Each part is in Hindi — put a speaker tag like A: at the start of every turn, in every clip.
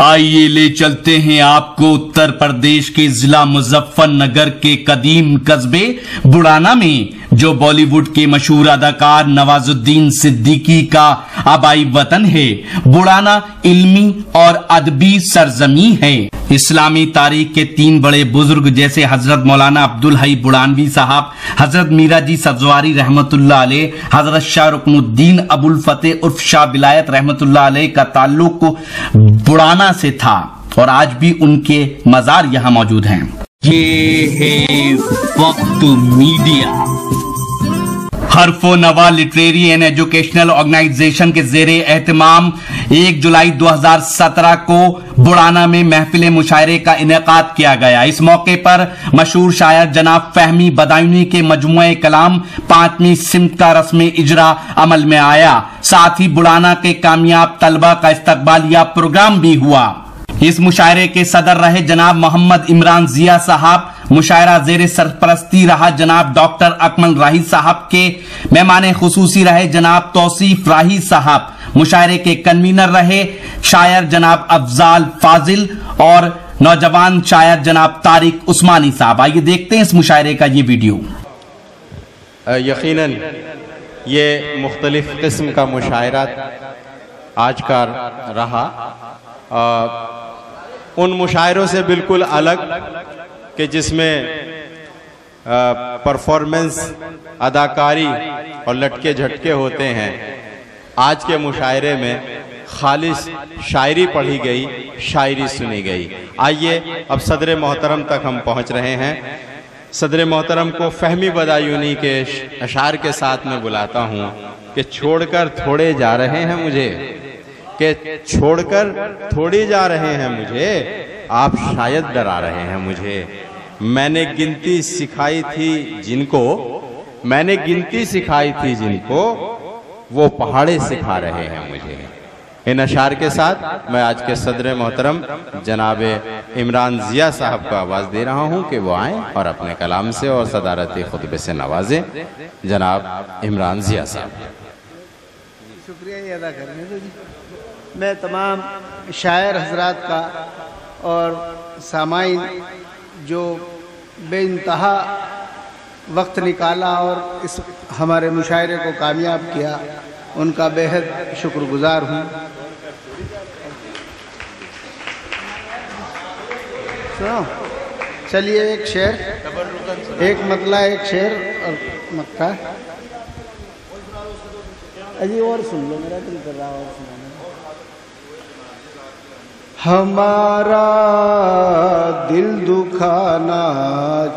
A: आइए ले चलते हैं आपको उत्तर प्रदेश के जिला मुजफ्फरनगर के कदीम कस्बे बुड़ाना में, जो बॉलीवुड के मशहूर अदाकार नवाजुद्दीन सिद्दीकी का आबाई वतन है। बुड़ाना इल्मी और अदबी सरजमी है। इस्लामी तारीख के तीन बड़े बुजुर्ग जैसे हजरत मौलाना अब्दुल हई बुड़ानवी साहब, हजरत मीरा जी सजवारी रहमतुल्लाह अलैह, हजरत शाह रुकनुद्दीन अबुल फतेह उर्फ शाह बिलायत रहमतुल्लाह अलैह का ताल्लुक बुड़ाना से था और आज भी उनके मजार यहां मौजूद हैं। ये है वक्त मीडिया। हरफो नवा लिटरेरी एंड एजुकेशनल ऑर्गेनाइजेशन के जेरे एहतमाम 1 जुलाई 2017 को बुड़ाना में महफिल मुशायरे का इनेकाद किया गया। इस मौके पर मशहूर शायर जनाब फहमी बदायूनी के मजमुए कलाम 5वीं सिमत का रस्म इजरा अमल में आया। साथ ही बुड़ाना के कामयाब तलबा का इस्तकबालिया प्रोग्राम भी हुआ। इस मुशायरे के सदर रहे जनाब मोहम्मद इमरान जिया साहब। मुशायरा जेर सरपरस्ती रहा जनाब डॉक्टर अकमल राही साहब के। मेहमान खुसूसी रहे जनाब तौसीफ राही साहब। मुशायरे के कन्वीनर रहे शायर जनाब अफजाल फाजिल और नौजवान शायर जनाब तारिक उस्मानी साहब। आइए देखते हैं इस मुशायरे का ये वीडियो।
B: यकीनन ये मुख्तलिफ किस्म का मुशायरा आज का रहा, उन मुशायरों से बिल्कुल अलग कि जिसमें परफॉर्मेंस, अदाकारी और लटके झटके होते हैं। आज के मुशायरे में खालिस शायरी पढ़ी गई, शायरी सुनी गई। आइए अब सदर मोहतरम तक हम पहुंच रहे हैं। सदर मोहतरम को फहमी बदायूनी के अशार के साथ मैं बुलाता हूं कि छोड़कर थोड़े जा रहे हैं मुझे, कि छोड़कर थोड़ी जा रहे हैं मुझे, आप शायद डरा रहे हैं मुझे। मैंने गिनती सिखाई थी जिनको, मैंने गिनती सिखाई थी जिनको, वो पहाड़े सिखा रहे हैं मुझे। इन अशार के साथ मैं आज के सदर मोहतरम जनाब इमरान जिया साहब को आवाज़ दे रहा हूं कि वो आएँ और अपने कलाम से और सदारती खुतबे से नवाजें। जनाब इमरान जिया साहब।
C: शुक्रिया अदा करने दो जी। मैं तमाम शायर हजरात का और सामाइन जो बेइंतहा वक्त निकाला और इस हमारे मुशायरे को कामयाब किया, उनका बेहद शुक्रगुजार हूँ। सुनो, चलिए एक शेर, एक मतला, एक शेर और मक्का। अजी और सुन लो, मेरा दिल कर रहा और सुनाने। हमारा दिल दुखाना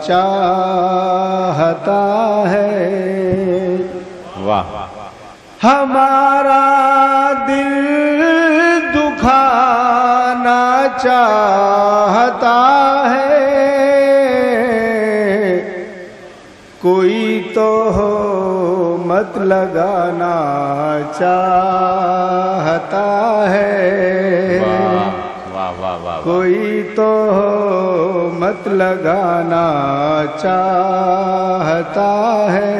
C: चाहता है,
B: वाह।
C: हमारा दिल दुखाना चाहता है, कोई तो हो मत लगाना चाहता है, कोई तो मत लगाना चाहता है।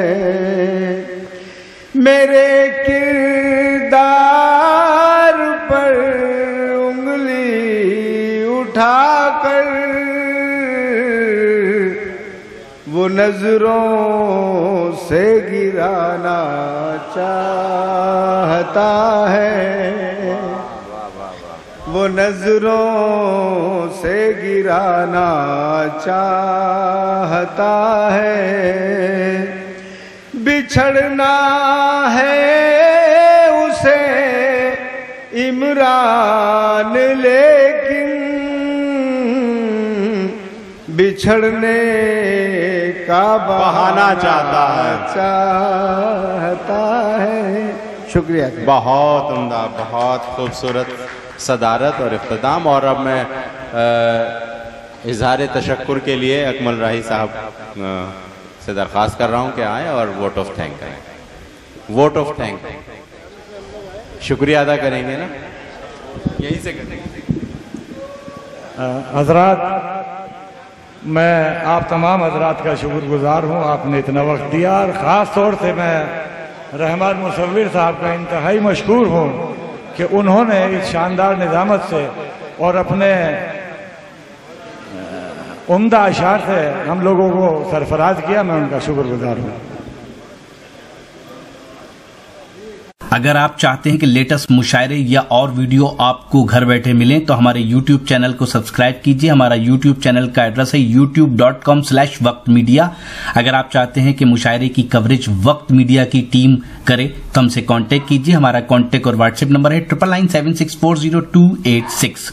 C: मेरे किरदार पर उंगली उठाकर वो नजरों से गिराना चाहता है, वो नजरों से गिराना चाहता है। बिछड़ना है उसे इमरान, लेकिन बिछड़ने का बहाना चाहता है। शुक्रिया।
B: बहुत उम्दा, बहुत खूबसूरत सदारत और इख्तिताम। और अब मैं इजहार तशक्कुर के लिए अकमल राही साहब से दरख्वास्त कर रहा हूं कि आए और वोट ऑफ थैंक करें। वोट ऑफ थैंक, शुक्रिया अदा करेंगे ना, यहीं से करेंगे।
D: हजरात, मैं आप तमाम हजरात का शुक्रगुजार हूँ, आपने इतना वक्त दिया। और ख़ास तौर से मैं रहमान मुसव्विर साहब का इंतहाई मशकूर हूँ कि उन्होंने इस शानदार निज़ामत से और अपने उम्दा अशार से हम लोगों को सरफराज किया। मैं उनका शुक्रगुजार हूँ।
A: अगर आप चाहते हैं कि लेटेस्ट मुशायरे या और वीडियो आपको घर बैठे मिलें तो हमारे YouTube चैनल को सब्सक्राइब कीजिए। हमारा YouTube चैनल का एड्रेस है youtube.com/वक्त मीडिया। अगर आप चाहते हैं कि मुशायरे की कवरेज वक्त मीडिया की टीम करे तो हमसे कांटेक्ट कीजिए। हमारा कांटेक्ट और व्हाट्सएप नंबर है 9997640286।